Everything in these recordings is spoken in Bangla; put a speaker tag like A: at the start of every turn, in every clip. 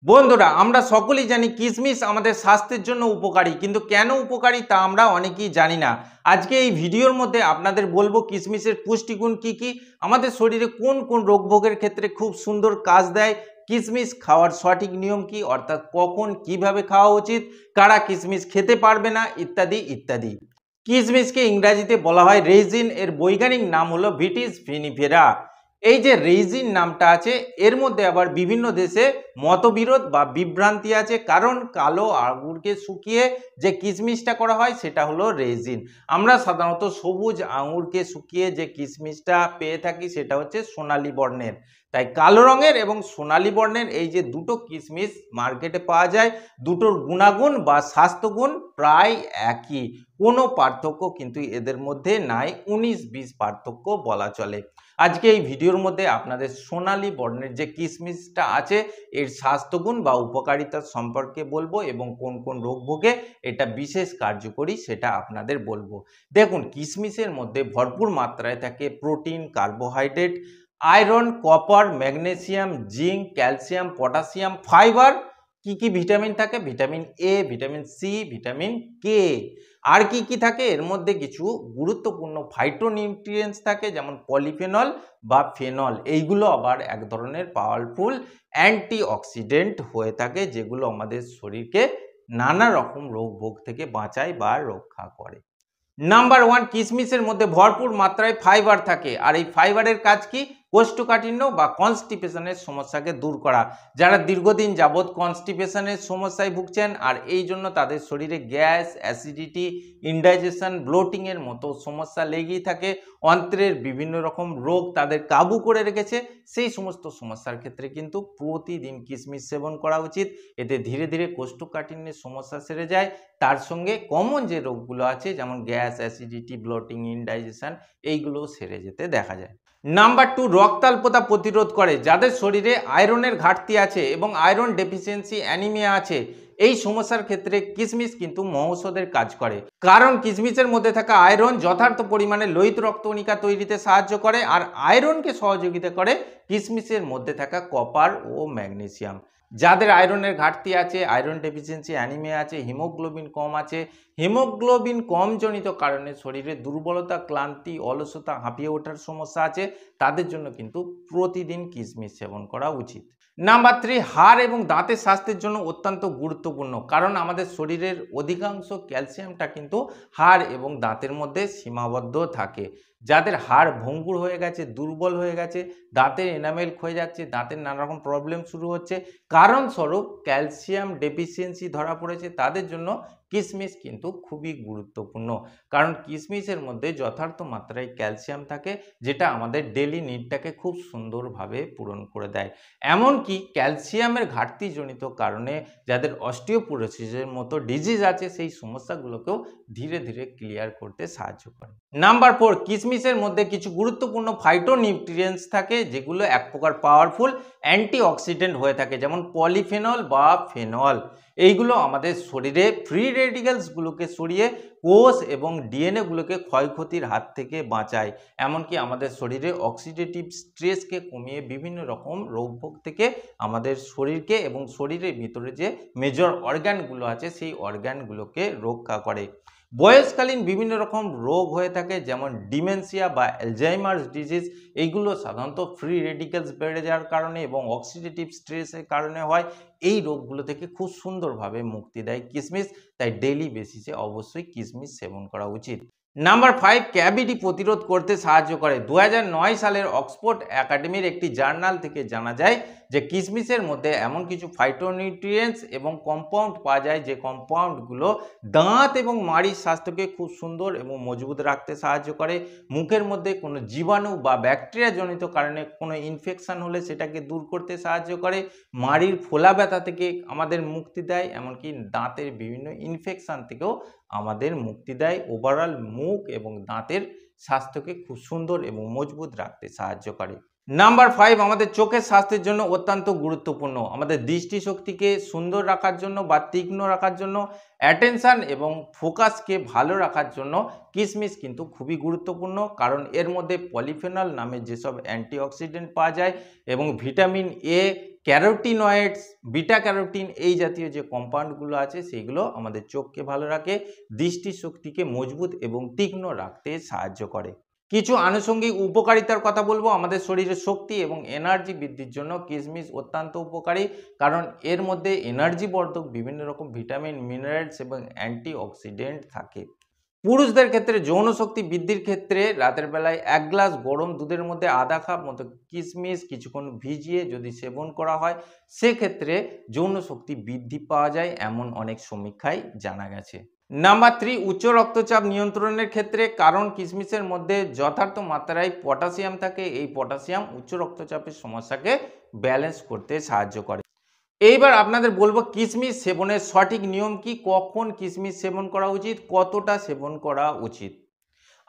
A: বন্ধুরা, আমরা সকলেই জানি কিশমিশ আমাদের স্বাস্থ্যের জন্য উপকারী, কিন্তু কেন উপকারী তা আমরা অনেকেই জানি না। আজকে এই ভিডিওর মধ্যে আপনাদের বলবো কিশমিশের পুষ্টিগুণ কি কি, আমাদের শরীরে কোন কোন রোগভোগের ক্ষেত্রে খুব সুন্দর কাজ দেয়, কিশমিশ খাওয়ার সঠিক নিয়ম কি, অর্থাৎ কখন কিভাবে খাওয়া উচিত, কারা কিশমিশ খেতে পারবে না, ইত্যাদি ইত্যাদি। কিশমিশকে ইংরেজিতে বলা হয় রেজিন, এর বৈজ্ঞানিক নাম হলো ভিটিস ভিনিফেরা। এই যে রেজিন নামটা আছে, এর মধ্যে আবার বিভিন্ন দেশে মতবিরোধ বা বিভ্রান্তি আছে, কারণ কালো আঙুরকে শুকিয়ে যে কিশমিশটা করা হয় সেটা হলো রেজিন। আমরা সাধারণত সবুজ আঙুরকে শুকিয়ে যে কিশমিশটা পেয়ে থাকি সেটা হচ্ছে সোনালী বর্ণের। তাই কালো রঙের এবং সোনালী বর্ণের এই যে দুটো কিশমিশ মার্কেটে পাওয়া যায়, দুটোর গুণাগুণ বা স্বাস্থ্যগুণ প্রায় একই, কোনো পার্থক্য কিন্তু এদের মধ্যে নাই, 19-20 পার্থক্য বলা চলে। আজকে এই ভিডিওর মধ্যে আপনাদের সোনালী বর্ণের যে কিশমিশটা আছে এর স্বাস্থ্যগুণ বা উপকারিতা সম্পর্কে বলবো, এবং কোন কোন রোগভোগে এটা বিশেষ কার্যকরী সেটা আপনাদের বলবো। দেখুন, কিশমিশের মধ্যে ভরপুর মাত্রায় থাকে protein, carbohydrate, iron, copper, magnesium, zinc, calcium, potassium, fibre. কি কি ভিটামিন থাকে? Vitamin A, vitamin C, vitamin K. আর কি কি থাকে এর মধ্যে? কিছু গুরুত্বপূর্ণ ফাইটোনিউট্রিয়েন্টস থাকে, যেমন পলিফেনল বা ফেনল। এইগুলো আবার এক ধরনের পাওয়ারফুল অ্যান্টিঅক্সিডেন্ট হয়ে থাকে, যেগুলো আমাদের শরীরকে নানা রকম রোগ ভোগ থেকে বাঁচায় বা রক্ষা করে। নাম্বার ওয়ান, কিশমিশের মধ্যে ভরপুর মাত্রায় ফাইবার থাকে। আর এই ফাইবারের কাজ কি? কোষ্ঠকাঠিন্য বা কনস্টিপেশনের সমস্যাকে দূর করা। যারা দীর্ঘদিন যাবৎ কনস্টিপেশনের সমস্যায় ভুগছেন আর এই জন্য তাদের শরীরে গ্যাস, অ্যাসিডিটি, ইনডাইজেশন, ব্লোটিংয়ের মতো সমস্যা লেগেই থাকে, অন্ত্রের বিভিন্ন রকম রোগ তাদের কাবু করে রেখেছে, সেই সমস্ত সমস্যার ক্ষেত্রে কিন্তু প্রতিদিন কিশমিশ সেবন করা উচিত। এতে ধীরে ধীরে কোষ্ঠকাঠিন্যের সমস্যা সেরে যায়, তার সঙ্গে কমন যে রোগগুলো আছে যেমন গ্যাস, অ্যাসিডিটি, ব্লোটিং, ইনডাইজেশন, এইগুলো সেরে যেতে দেখা যায়। নাম্বার টু, রক্তাল্পতা প্রতিরোধ করে। যাদের শরীরে আয়রনের ঘাটতি আছে এবং আয়রন ডেফিসিয়েন্সি অ্যানিমিয়া আছে, এই সমস্যার ক্ষেত্রে কিশমিশ কিন্তু মহৌষধের কাজ করে, কারণ কিশমিশের মধ্যে থাকা আয়রন যথার্থ পরিমাণে লোহিত রক্তকণিকা তৈরিতে সাহায্য করে, আর আয়রনকে সহযোগিতা করে কিশমিশের মধ্যে থাকা কপার ও ম্যাগনেসিয়াম। যাদের আয়রনের ঘাটতি আছে, আয়রন ডেফিসিয়েন্সি অ্যানিমিয়া আছে, হিমোগ্লোবিন কম আছে, হিমোগ্লোবিন কম জনিত কারণে শরীরে দুর্বলতা, ক্লান্তি, অলসতা, হাঁপিয়ে ওঠার সমস্যা আছে, তাদের জন্য কিন্তু প্রতিদিন কিশমিশ সেবন করা উচিত। নাম্বার থ্রি, হাড় এবং দাঁতের স্বাস্থ্যের জন্য অত্যন্ত গুরুত্বপূর্ণ, কারণ আমাদের শরীরের অধিকাংশ ক্যালসিয়ামটা কিন্তু হাড় এবং দাঁতের মধ্যে সীমাবদ্ধ থাকে। যাদের হাড় ভঙ্গুর হয়ে গেছে, দুর্বল হয়ে গেছে, দাঁতের এনামেল ক্ষয়ে যাচ্ছে, দাঁতের নানা রকম প্রবলেম শুরু হচ্ছে, কারণস্বরূপ ক্যালসিয়াম ডেফিসিয়েন্সি ধরা পড়েছে, তাদের জন্য কিশমিশ কিন্তু খুবই গুরুত্বপূর্ণ, কারণ কিশমিশের মধ্যে যথার্থ মাত্রায় ক্যালসিয়াম থাকে, যেটা আমাদের ডেলি নিডটাকে খুব সুন্দরভাবে পূরণ করে দেয়। এমনকি ক্যালসিয়ামের ঘাটতিজনিত কারণে যাদের অস্টিওপোরোসিসের মতো ডিজিজ আছে, সেই সমস্যাগুলোকেও ধীরে ধীরে ক্লিয়ার করতে সাহায্য করে। নাম্বার ফোর, কিশমিশের মধ্যে কিছু গুরুত্বপূর্ণ ফাইটোনিউট্রিয়েন্টস থাকে, যেগুলো এক প্রকার পাওয়ারফুল অ্যান্টিঅক্সিডেন্ট হয়ে থাকে, যেমন পলিফেনল বা ফেনল। এইগুলো আমাদের শরীরে ফ্রি রেডিক্যালসগুলোকে সরিয়ে কোষ এবং ডিএনএগুলোকে ক্ষয়ক্ষতির হাত থেকে বাঁচায়, এমনকি আমাদের শরীরে অক্সিডেটিভ স্ট্রেসকে কমিয়ে বিভিন্ন রকম রোগভোগ থেকে আমাদের শরীরকে এবং শরীরের ভিতরে যে মেজর অর্গানগুলো আছে সেই অর্গানগুলোকে রক্ষা করে। বয়সকালীন বিভিন্ন রকম রোগ হয়ে থাকে, যেমন ডিমেনশিয়া বা অ্যালজাইমার্স ডিজিজ। এইগুলো সাধারণত ফ্রি রেডিক্যালস বেড়ে যাওয়ার কারণে এবং অক্সিডেটিভ স্ট্রেসের কারণে হয়। এই রোগগুলো থেকে খুব সুন্দরভাবে মুক্তি দেয় কিশমিশ, তাই ডেইলি বেসিসে অবশ্যই কিশমিশ সেবন করা উচিত। নাম্বার ফাইভ, ক্যাভিটি প্রতিরোধ করতে সাহায্য করে। 2009 সালের অক্সফোর্ড একাডেমির একটি জার্নাল থেকে জানা যায় যে কিশমিশের মধ্যে এমন কিছু ফাইটোনিউট্রিয়েন্টস এবং কম্পাউন্ড পাওয়া যায়, যে কম্পাউন্ডগুলো দাঁত এবং মাড়ির স্বাস্থ্যকে খুব সুন্দর এবং মজবুত রাখতে সাহায্য করে। মুখের মধ্যে কোনো জীবাণু বা ব্যাকটেরিয়া জনিত কারণে কোনো ইনফেকশন হলে সেটাকে দূর করতে সাহায্য করে। মাড়ির ফোলা ব্যথা থেকে আমাদের মুক্তি দেয়, এমনকি দাঁতের বিভিন্ন ইনফেকশন থেকেও আমাদের মুক্তি দেয়। ওভারঅল মুখ এবং দাঁতের স্বাস্থ্যকে খুব সুন্দর এবং মজবুত রাখতে সাহায্য করে। নাম্বার ফাইভ, আমাদের চোখের স্বাস্থ্যের জন্য অত্যন্ত গুরুত্বপূর্ণ। আমাদের দৃষ্টিশক্তিকে সুন্দর রাখার জন্য বা তীক্ষ্ণ রাখার জন্য, অ্যাটেনশন এবং ফোকাসকে ভালো রাখার জন্য কিশমিশ কিন্তু খুবই গুরুত্বপূর্ণ, কারণ এর মধ্যে পলিফেনল নামে যেসব অ্যান্টিঅক্সিডেন্ট পাওয়া যায় এবং vitamin A, carotenoids, beta carotene এই জাতীয় যে কম্পাউন্ডগুলো আছে সেগুলো আমাদের চোখকে ভালো রাখে, দৃষ্টিশক্তিকে মজবুত এবং তীক্ষ্ণ রাখতে সাহায্য করে। কিছু আনুষঙ্গিক উপকারিতার কথা বলবো। আমাদের শরীরের শক্তি এবং এনার্জি বৃদ্ধির জন্য কিশমিশ অত্যন্ত উপকারী, কারণ এর মধ্যে এনার্জি বর্ধক বিভিন্ন রকম ভিটামিন, মিনারেলস এবং অ্যান্টিঅক্সিডেন্ট থাকে। পুরুষদের ক্ষেত্রে যৌন শক্তি বৃদ্ধির ক্ষেত্রে রাতের বেলায় 1 গ্লাস গরম দুধের মধ্যে আধা কাপ মতো কিশমিশ কিছুক্ষণ ভিজিয়ে যদি সেবন করা হয়, সেক্ষেত্রে যৌন শক্তি বৃদ্ধি পাওয়া যায়, এমন অনেক সমীক্ষায় জানা গেছে। নাম্বার 3, উচ্চ রক্তচাপ নিয়ন্ত্রণের ক্ষেত্রে, কারণ কিশমিশের মধ্যে যথার্থ মাত্রায় পটাশিয়াম থাকে। এই পটাশিয়াম উচ্চ রক্তচাপের সমস্যাকে ব্যালেন্স করতে সাহায্য করে। এইবার আপনাদের বলবো কিশমিশ সেবনের সঠিক নিয়ম কি, কখন কিশমিশ সেবন করা উচিত, কতটা সেবন করা উচিত।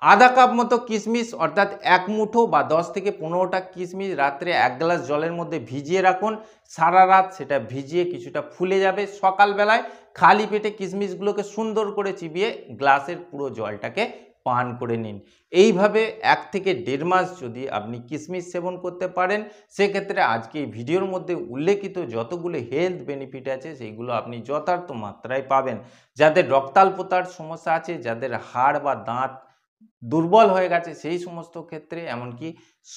A: আধা কাপ মতো কিশমিশ অর্থাৎ 1 মুঠো বা 10 থেকে 15টা কিশমিশ রাত্রে 1 গ্লাস জলের মধ্যে ভিজিয়ে রাখুন। সারা রাত সেটা ভিজিয়ে কিছুটা ফুলে যাবে। সকালবেলায় খালি পেটে কিশমিশগুলোকে সুন্দর করে চিবিয়ে গ্লাসের পুরো জলটাকে পান করে নিন। এইভাবে 1 থেকে 1.5 মাস যদি আপনি কিশমিশ সেবন করতে পারেন, সেক্ষেত্রে আজকে এই ভিডিওর মধ্যে উল্লেখিত যতগুলো হেলথ বেনিফিট আছে সেইগুলো আপনি যথার্থ মাত্রায় পাবেন। যাদের রক্তাল্পতার সমস্যা আছে, যাদের হাড় বা দাঁত দুর্বল হয়ে গেছে সেই সমস্ত ক্ষেত্রে, এমনকি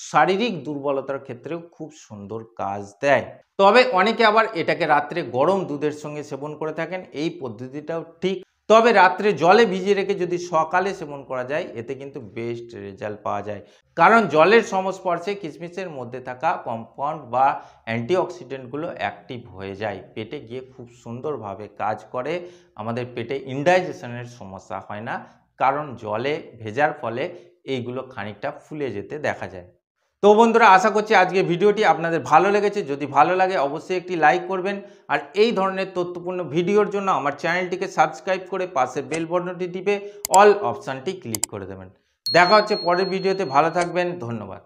A: শারীরিক দুর্বলতার ক্ষেত্রেও খুব সুন্দর কাজ দেয়। তবে অনেকে আবার এটাকে রাত্রে গরম দুধের সঙ্গে সেবন করে থাকেন, এই পদ্ধতিটাও ঠিক। তবে রাত্রে জলে ভিজিয়ে রেখে যদি সকালে সেবন করা যায়, এতে কিন্তু বেস্ট রেজাল্ট পাওয়া যায়। কারণ জলের সংস্পর্শে কিশমিশের মধ্যে থাকা কম্পাউন্ড বা অ্যান্টিঅক্সিডেন্টগুলো অ্যাক্টিভ হয়ে যায়, পেটে গিয়ে খুব সুন্দরভাবে কাজ করে। আমাদের পেটে ইনডাইজেশনের সমস্যা হয় না, কারণ জলে ভেজার ফলে এইগুলো খানিকটা ফুলে যেতে দেখা যায়। তো বন্ধুরা, আশা করছি আজকের ভিডিওটি আপনাদের ভালো লেগেছে। যদি ভালো লাগে অবশ্যই একটি লাইক করবেন, আর এই ধরনের তথ্যপূর্ণ ভিডিওর জন্য আমার চ্যানেলটিকে সাবস্ক্রাইব করে পাশের বেল বাটনটি টিপে অল অপশানটি ক্লিক করে দেবেন। দেখা হচ্ছে পরের ভিডিওতে। ভালো থাকবেন, ধন্যবাদ।